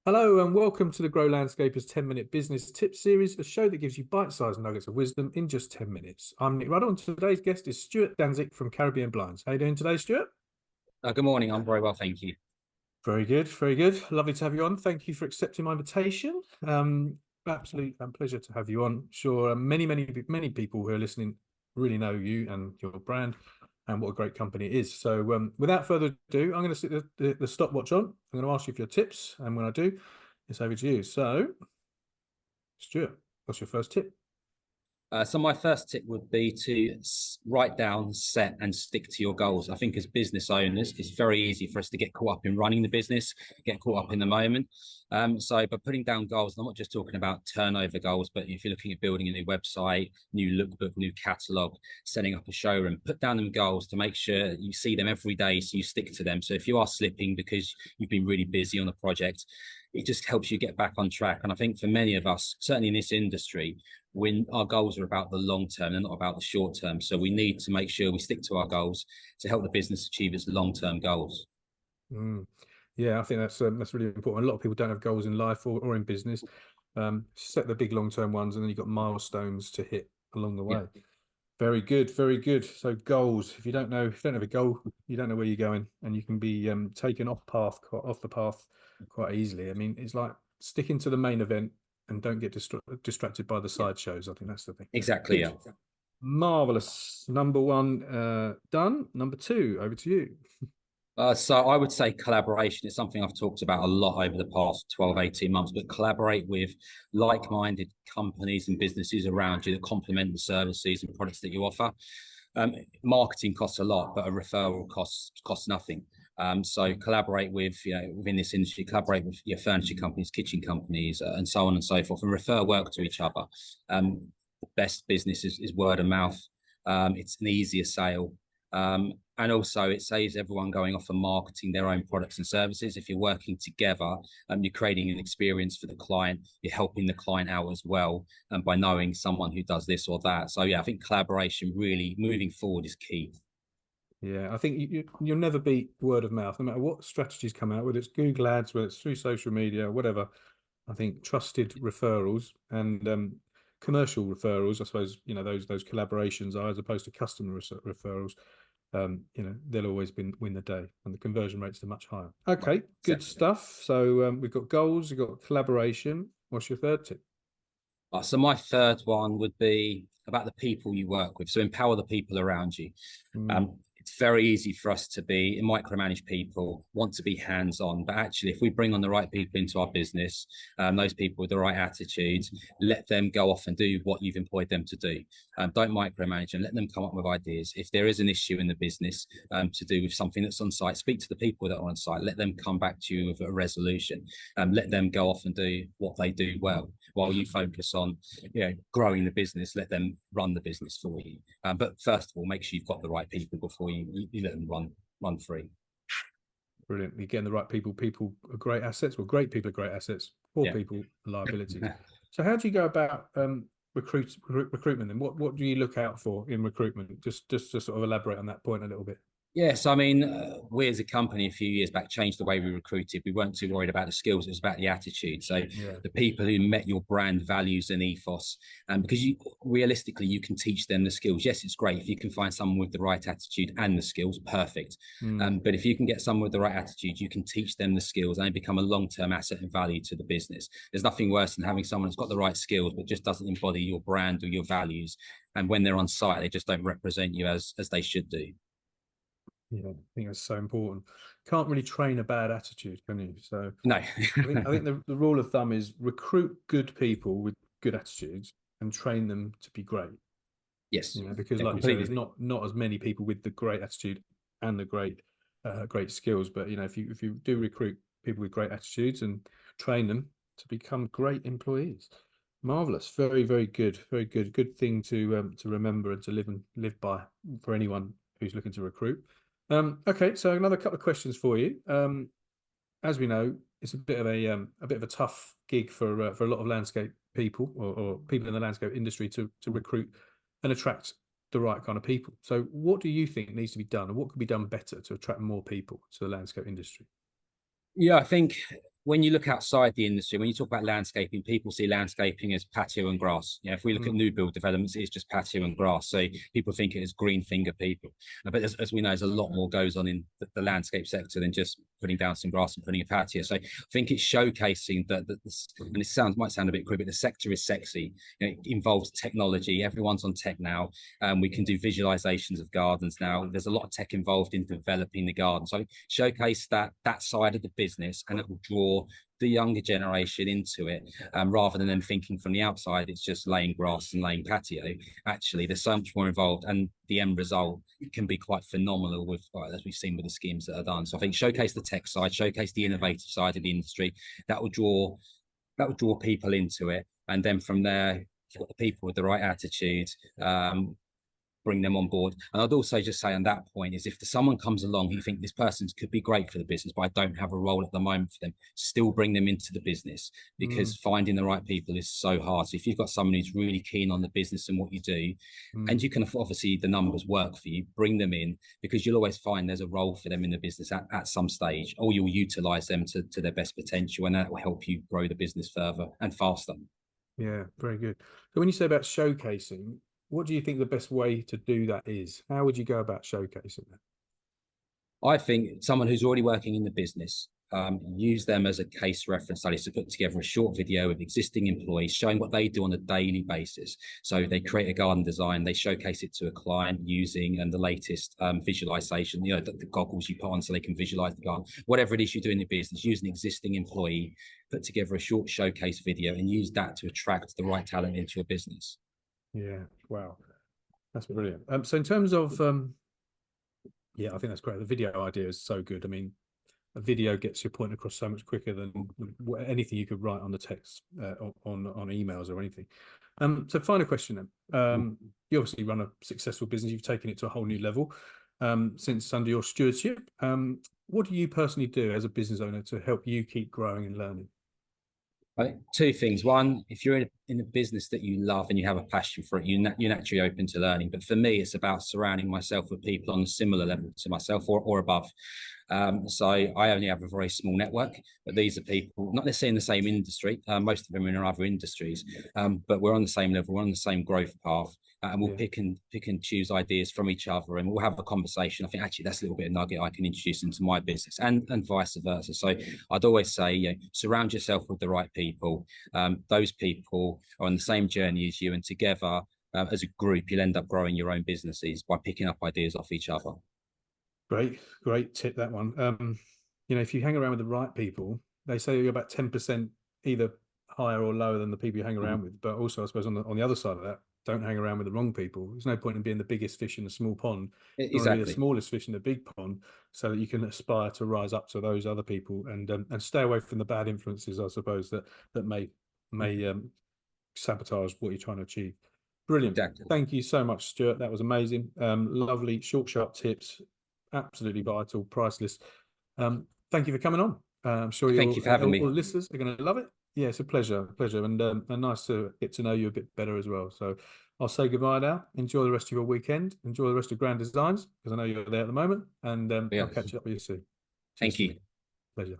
Hello and welcome to the Grow Landscapers 10-minute business tip series, a show that gives you bite-sized nuggets of wisdom in just 10 minutes. I'm Nick Ruddle and today's guest is Stuart Dantzic from Caribbean Blinds. How are you doing today, Stuart? Good morning. I'm very well, thank you. Very good, very good. Lovely to have you on. Thank you for accepting my invitation. Absolute pleasure to have you on. Sure, many people who are listening really know you and your brand and what a great company it is. So without further ado, I'm going to stick the stopwatch on. I'm going to ask you for your tips, and when I do, it's over to you. So, Stuart, what's your first tip? So my first tip would be to write down, set, and stick to your goals. I think as business owners, it's very easy for us to get caught up in running the business, get caught up in the moment. So by putting down goals, I'm not just talking about turnover goals, but if you're looking at building a new website, new lookbook, new catalog, setting up a showroom, put down them goals to make sure you see them every day so you stick to them. So if you are slipping because you've been really busy on a project, it just helps you get back on track. And I think for many of us, certainly in this industry, when our goals are about the long term and not about the short term. So we need to make sure we stick to our goals to help the business achieve its long-term goals. Mm. Yeah, I think that's really important. A lot of people don't have goals in life or in business. Set the big long-term ones, and then you've got milestones to hit along the Yeah, way. Very good, very good. So goals. If you don't have a goal, you don't know where you're going, and you can be taken off the path quite easily. I mean, it's like sticking to the main event and don't get distracted by the yeah, side shows. I think that's the thing. exactly. Good, Yeah. marvelous. Number one done. Number two, over to you. So I would say collaboration is something I've talked about a lot over the past 12, 18 months, but collaborate with like-minded companies and businesses around you that complement the services and products that you offer. Um, Marketing costs a lot, but a referral costs nothing. So collaborate with, within this industry, collaborate with your furniture companies, kitchen companies, and so on and so forth, and refer work to each other. The best business is word of mouth. It's an easier sale. And also it saves everyone going off and marketing their own products and services. If you're working together, you're creating an experience for the client, you're helping the client out as well, by knowing someone who does this or that. So yeah, I think collaboration really moving forward is key. Yeah, I think you'll never beat word of mouth, no matter what strategies come out, whether it's Google Ads, whether it's through social media, whatever. I think trusted referrals and commercial referrals, I suppose, those collaborations are as opposed to customer referrals. They'll always win the day, and the conversion rates are much higher. Right. Okay, good Exactly. stuff. So we've got goals, we've got collaboration. What's your third tip? So my third one would be about the people you work with. So empower the people around you. Mm, It's very easy for us to be micromanage people, want to be hands-on, but actually, if we bring on the right people into our business, those people with the right attitudes, let them go off and do what you've employed them to do. Don't micromanage and let them come up with ideas. If there is an issue in the business to do with something that's on site, speak to the people that are on site. Let them come back to you with a resolution. Let them go off and do what they do well, while you focus on growing the business. Let them run the business for you. But first of all, make sure you've got the right people before you let them run free. brilliant. You're getting the right people. People are great assets. Well, great people are great assets. Poor Yeah. people are liabilities. So how do you go about recruitment? And what do you look out for in recruitment? Just to sort of elaborate on that point a little bit. Yes, I mean, we as a company a few years back changed the way we recruited. We weren't too worried about the skills; it was about the attitude. So, Yeah. the people who met your brand values and ethos, and because you realistically you can teach them the skills. Yes, it's great if you can find someone with the right attitude and the skills, perfect. Mm. But if you can get someone with the right attitude, you can teach them the skills, and they become a long-term asset and value to the business. There's nothing worse than having someone who's got the right skills but just doesn't embody your brand or your values, and when they're on site, they just don't represent you as they should do. Yeah, I think that's so important. Can't really train a bad attitude, can you? So No. I think the rule of thumb is recruit good people with good attitudes and train them to be great. Yes, Because yeah, like you said, there's completely. not as many people with the great attitude and the great skills. But if you do recruit people with great attitudes and train them to become great employees, marvelous, very very good, very good, good thing to remember and to live by for anyone who's looking to recruit. Okay, so another couple of questions for you. As we know, it's a bit of a tough gig for a lot of landscape people or people in the landscape industry to recruit and attract the right kind of people. So, what do you think needs to be done, and what could be done better to attract more people to the landscape industry? Yeah, I think when you look outside the industry, when you talk about landscaping, people see landscaping as patio and grass. You know, if we look at new build developments, it's just patio and grass. So people think it is green finger people. But as we know, there's a lot more goes on in the landscape sector than just putting down some grass and putting a patio. So I think it's showcasing that, and it might sound a bit crude, but the sector is sexy. You know, it involves technology. Everyone's on tech now. We can do visualizations of gardens now. There's a lot of tech involved in developing the garden. So showcase that side of the business, and it will draw the younger generation into it, rather than them thinking from the outside it's just laying grass and laying patio. Actually, there's so much more involved, and the end result can be quite phenomenal with, as we've seen with the schemes that are done. So I think showcase the tech side, showcase the innovative side of the industry. That will draw people into it, and then from there, if you've got the people with the right attitude, bring them on board. And I'd also just say on that point is, if someone comes along who you think this person could be great for the business, but I don't have a role at the moment for them, still bring them into the business, because finding the right people is so hard. So if you've got someone who's really keen on the business and what you do, and you can obviously the numbers work for you, bring them in, because you'll always find there's a role for them in the business at some stage, or you'll utilize them to their best potential, and that will help you grow the business further and faster. Yeah, very good. So when you say about showcasing, what do you think the best way to do that is? How would you go about showcasing that? I think someone who's already working in the business, use them as a case reference study to put together a short video of existing employees showing what they do on a daily basis. So they create a garden design, they showcase it to a client using the latest visualization, you know, the goggles you put on so they can visualize the garden. Whatever it is you do in the business, use an existing employee, put together a short showcase video, and use that to attract the right talent into your business. Yeah, wow, that's brilliant. So in terms of yeah, I think that's great. The video idea is so good. I mean, a video gets your point across so much quicker than anything you could write on the text, on emails or anything. So final question then. You obviously run a successful business. You've taken it to a whole new level since under your stewardship. What do you personally do as a business owner to help you keep growing and learning? I think two things. One, if you're in a business that you love and you have a passion for it, you're naturally open to learning. But for me, it's about surrounding myself with people on a similar level to myself or above. So I only have a very small network, but these are people not necessarily in the same industry. Most of them are in other industries, but we're on the same level. We're on the same growth path, and we'll pick and choose ideas from each other, and we'll have a conversation. I think actually that's a little bit of nugget I can introduce into my business, and vice versa. So I'd always say, you know, surround yourself with the right people. Those people are on the same journey as you, and together as a group, you'll end up growing your own businesses by picking up ideas off each other. Great tip, that one. You know, if you hang around with the right people, they say you're about 10% either higher or lower than the people you hang around with. But also, I suppose on the other side of that, don't hang around with the wrong people. There's no point in being the biggest fish in a small pond. You want to be the smallest fish in the big pond, so that you can aspire to rise up to those other people, and stay away from the bad influences, I suppose, that may sabotage what you're trying to achieve. Brilliant. Exactly. Thank you so much, Stuart. That was amazing. Lovely, short, sharp tips. Absolutely vital, priceless. Thank you for coming on. I'm sure Thank you for having me. All the listeners are going to love it. Yeah, it's a pleasure, and nice to get to know you a bit better as well. So I'll say goodbye now. Enjoy the rest of your weekend. Enjoy the rest of Grand Designs, because I know you're there at the moment, and I'll catch up with you soon. Thank you. Pleasure.